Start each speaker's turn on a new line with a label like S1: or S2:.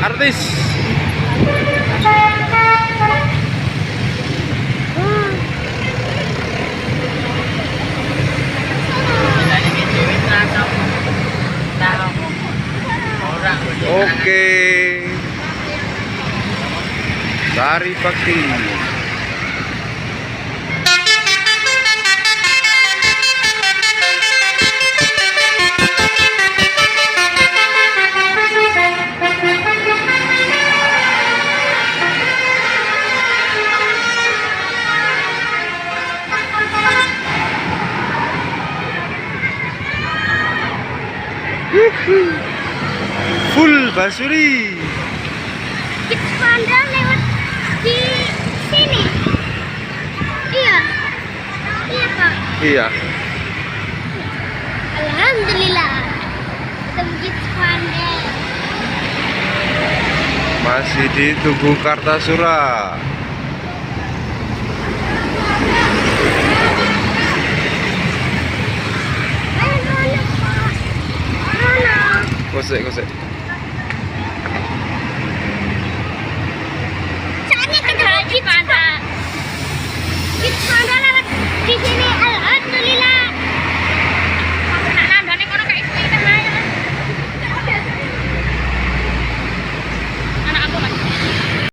S1: Artis. Oke. Sari Bakti. Full Basuri.
S2: Kids Panda lewat di sini. Iya. Iya, Pak.
S1: Iya.
S2: Alhamdulillah. Ketemu Kids Panda.
S1: Masih di Tugu Kartasura. Kosek.